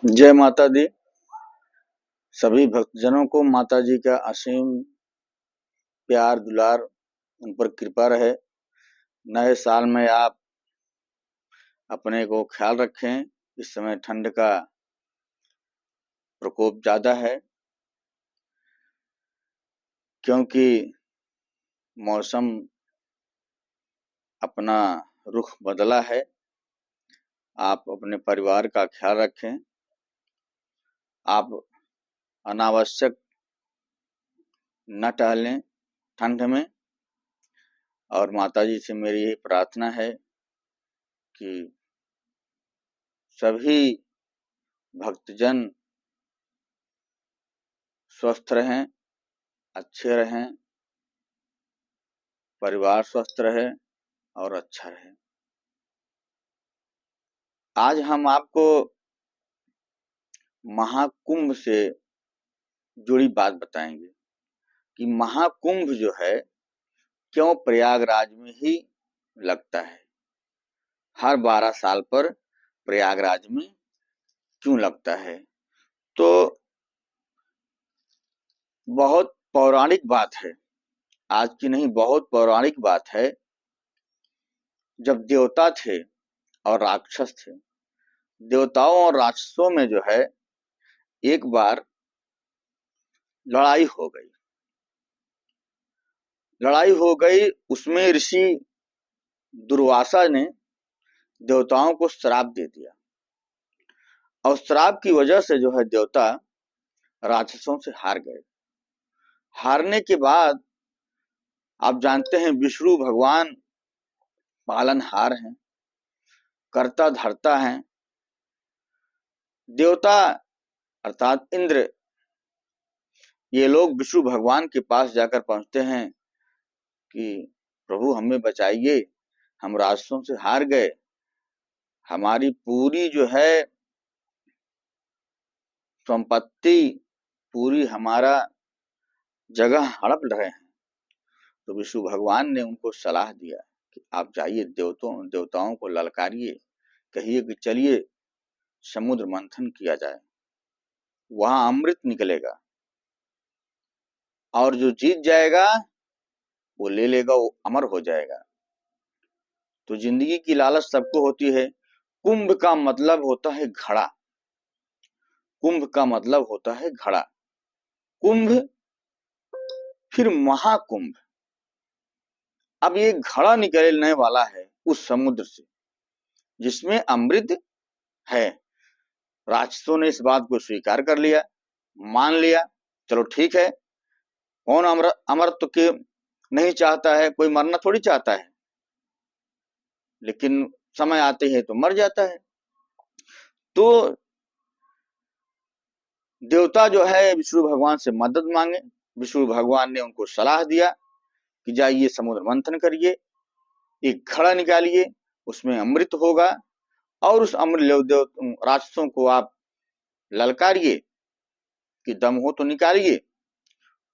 जय माता दी। सभी भक्तजनों को माता जी का असीम प्यार दुलार उन पर कृपा रहे। नए साल में आप अपने को ख्याल रखें। इस समय ठंड का प्रकोप ज्यादा है, क्योंकि मौसम अपना रुख बदला है। आप अपने परिवार का ख्याल रखें। आप अनावश्यक न टहलें ठंड में। और माता जी से मेरी यही प्रार्थना है कि सभी भक्तजन स्वस्थ रहें, अच्छे रहें, परिवार स्वस्थ रहे और अच्छा रहे। आज हम आपको महाकुंभ से जुड़ी बात बताएंगे कि महाकुंभ जो है क्यों प्रयागराज में ही लगता है। हर 12 साल पर प्रयागराज में क्यों लगता है। तो बहुत पौराणिक बात है, आज की नहीं, बहुत पौराणिक बात है। जब देवता थे और राक्षस थे, देवताओं और राक्षसों में जो है एक बार लड़ाई हो गई। उसमें ऋषि दुर्वासा ने देवताओं को श्राप दे दिया और श्राप की वजह से जो है देवता राक्षसों से हार गए। हारने के बाद आप जानते हैं विष्णु भगवान पालनहार हैं, कर्ता धर्ता हैं। देवता अर्थात इंद्र, ये लोग विष्णु भगवान के पास जाकर पहुंचते हैं कि प्रभु हमें बचाइए, हम राक्षसों से हार गए, हमारी पूरी जो है संपत्ति, पूरी हमारा जगह हड़प रहे हैं। तो विष्णु भगवान ने उनको सलाह दिया कि आप जाइए, देवताओं को ललकारिए, कहिए कि चलिए समुद्र मंथन किया जाए, वहां अमृत निकलेगा और जो जीत जाएगा वो ले लेगा, वो अमर हो जाएगा। तो जिंदगी की लालच सबको होती है। कुंभ का मतलब होता है घड़ा। कुंभ का मतलब होता है घड़ा। कुंभ फिर महाकुंभ। अब ये घड़ा निकलने वाला है उस समुद्र से जिसमें अमृत है। राक्षसों ने इस बात को स्वीकार कर लिया, मान लिया, चलो ठीक है। कौन अमरत्व के नहीं चाहता है, कोई मरना थोड़ी चाहता है, लेकिन समय आते ही तो मर जाता है। तो देवता जो है विष्णु भगवान से मदद मांगे। विष्णु भगवान ने उनको सलाह दिया कि जाइए समुद्र मंथन करिए, एक घड़ा निकालिए, उसमें अमृत होगा और उस अमृत राक्षसों को आप ललकारिए कि दम हो तो निकालिए।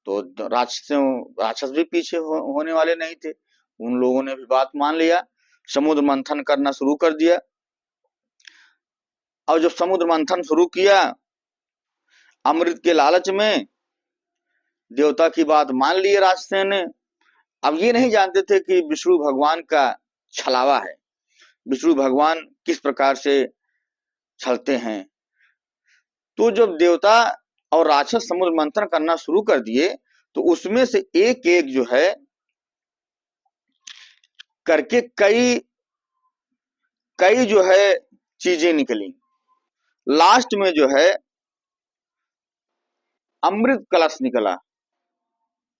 तो राक्षस भी पीछे होने वाले नहीं थे। उन लोगों ने भी बात मान लिया, समुद्र मंथन करना शुरू कर दिया। और जब समुद्र मंथन शुरू किया, अमृत के लालच में देवता की बात मान ली राक्षसों ने। अब ये नहीं जानते थे कि विष्णु भगवान का छलावा है, विष्णु भगवान किस प्रकार से छलते हैं। तो जब देवता और राक्षस समुद्र मंथन करना शुरू कर दिए तो उसमें से एक एक जो है करके कई कई जो है चीजें निकली। लास्ट में जो है अमृत कलश निकला,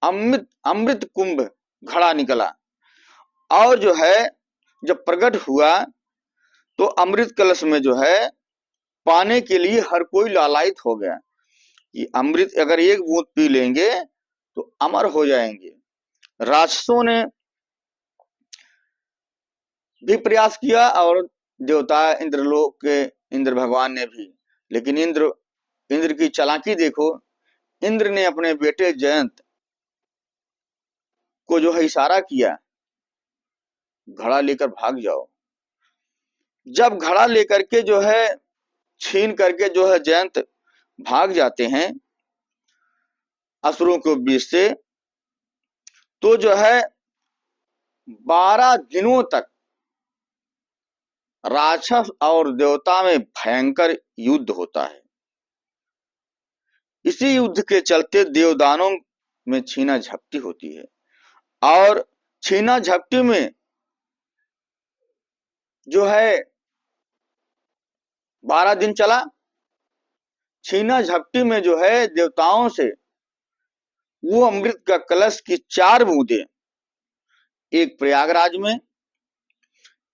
अमृत अमृत कुंभ घड़ा निकला। और जो है जब प्रकट हुआ तो अमृत कलश में जो है पाने के लिए हर कोई लालायित हो गया कि अमृत अगर एक बूंद पी लेंगे तो अमर हो जाएंगे। राक्षसों ने भी प्रयास किया और देवता इंद्रलोक के इंद्र भगवान ने भी, लेकिन इंद्र की चालाकी देखो। इंद्र ने अपने बेटे जयंत को जो है इशारा किया, घड़ा लेकर भाग जाओ। जब घड़ा लेकर के जो है छीन करके जो है जयंत भाग जाते हैं असुरों के बीच से, तो जो है 12 दिनों तक राक्षस और देवता में भयंकर युद्ध होता है। इसी युद्ध के चलते देवदानों में छीना झपटी होती है, और छीना झपटी में जो है 12 दिन चला। छीना झपटी में जो है देवताओं से वो अमृत का कलश की 4 बूंदें, एक प्रयागराज में,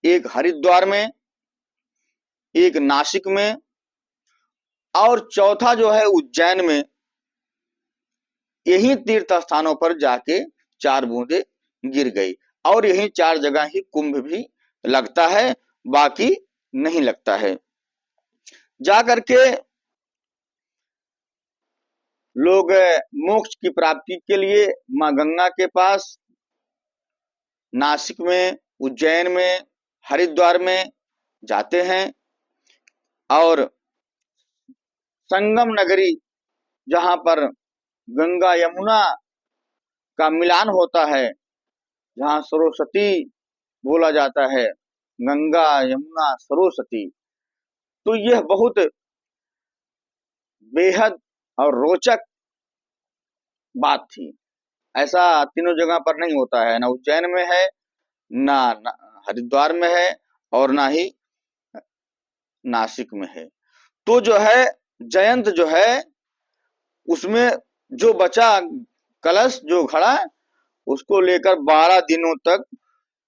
एक हरिद्वार में, एक नासिक में, और चौथा जो है उज्जैन में, यही तीर्थ स्थानों पर जाके 4 बूंदे गिर गई। और यही 4 जगह ही कुंभ भी लगता है, बाकी नहीं लगता है। जा करके लोग मोक्ष की प्राप्ति के लिए मां गंगा के पास नासिक में, उज्जैन में, हरिद्वार में जाते हैं, और संगम नगरी जहां पर गंगा यमुना का मिलान होता है, जहां सरस्वती बोला जाता है, गंगा यमुना सरस्वती, तो यह बहुत बेहद और रोचक बात थी। ऐसा तीनों जगह पर नहीं होता है, ना उज्जैन में है, ना हरिद्वार में है, और ना ही नासिक में है। तो जो है जयंत जो है उसमें जो बचा कलश जो खड़ा, उसको लेकर 12 दिनों तक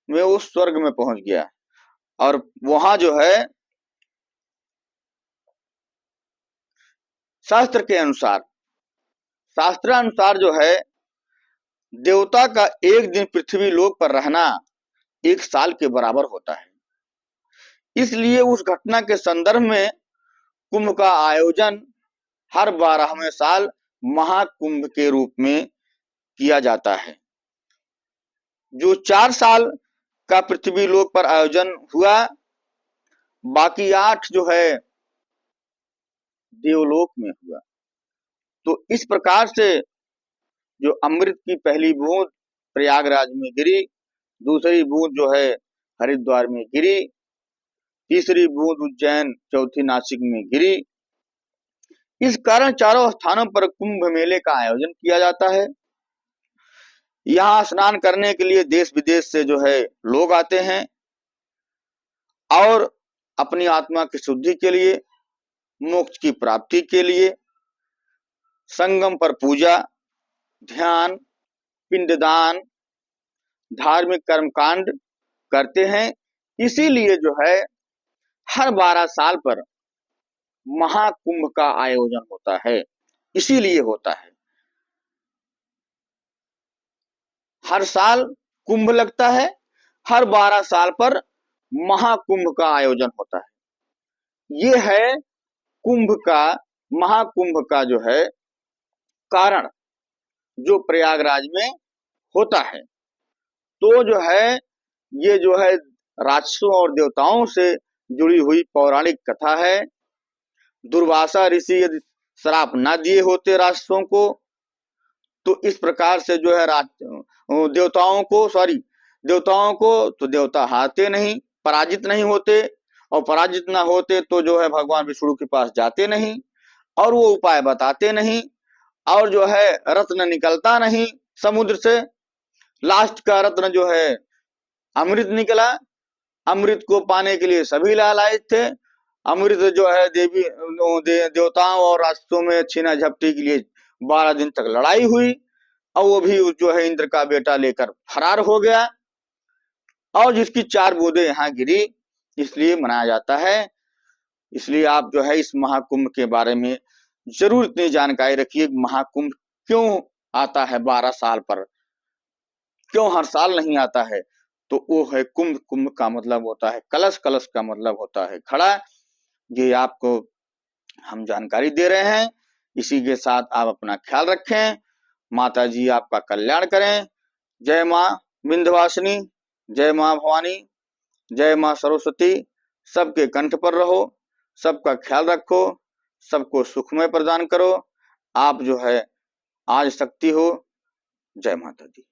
में वो स्वर्ग में पहुंच गया। और वहां जो है शास्त्र के अनुसार, शास्त्रानुसार जो है देवता का एक दिन पृथ्वी लोक पर रहना 1 साल के बराबर होता है। इसलिए उस घटना के संदर्भ में कुंभ का आयोजन हर 12वें साल महाकुंभ के रूप में किया जाता है। जो 4 साल का पृथ्वी लोक पर आयोजन हुआ, बाकी 8 जो है देवलोक में हुआ। तो इस प्रकार से जो अमृत की पहली बूंद प्रयागराज में गिरी, दूसरी बूंद जो है हरिद्वार में गिरी, तीसरी बूंद उज्जैन, चौथी नासिक में गिरी। इस कारण चारों स्थानों पर कुंभ मेले का आयोजन किया जाता है। यहाँ स्नान करने के लिए देश विदेश से जो है लोग आते हैं, और अपनी आत्मा की शुद्धि के लिए, मोक्ष की प्राप्ति के लिए संगम पर पूजा, ध्यान, पिंडदान, धार्मिक कर्मकांड करते हैं। इसीलिए जो है हर 12 साल पर महाकुंभ का आयोजन होता है, इसीलिए होता है। हर साल कुंभ लगता है, हर 12 साल पर महाकुंभ का आयोजन होता है। ये है कुंभ का, महाकुंभ का जो है कारण, जो प्रयागराज में होता है। तो जो है ये जो है राक्षसों और देवताओं से जुड़ी हुई पौराणिक कथा है। दुर्वासा ऋषि यदि श्राप ना दिए होते राक्षसों को, तो इस प्रकार से जो है देवताओं को तो देवता हारते नहीं, पराजित नहीं होते, और पराजित ना होते तो जो है भगवान विष्णु के पास जाते नहीं, और वो उपाय बताते नहीं, और जो है रत्न निकलता नहीं समुद्र से। लास्ट का रत्न जो है अमृत निकला। अमृत को पाने के लिए सभी लालायित थे। अमृत जो है देवताओं और राक्षसों में छीना झपटी के लिए 12 दिन तक लड़ाई हुई, और वो भी जो है इंद्र का बेटा लेकर फरार हो गया, और जिसकी 4 बूंदें यहाँ गिरी, इसलिए मनाया जाता है। इसलिए आप जो है इस महाकुंभ के बारे में जरूर इतनी जानकारी रखिए। महाकुंभ क्यों आता है 12 साल पर, क्यों हर साल नहीं आता है? तो वो है कुंभ। कुंभ का मतलब होता है कलश, कलश का मतलब होता है घड़ा। ये आपको हम जानकारी दे रहे हैं। इसी के साथ आप अपना ख्याल रखें। माता जी आपका कल्याण करें। जय माँ विंध्यवासिनी, जय माँ भवानी, जय माँ सरस्वती सबके कंठ पर रहो। सबका ख्याल रखो, सबको सुखमय प्रदान करो। आप जो है आज शक्ति हो। जय माता दी।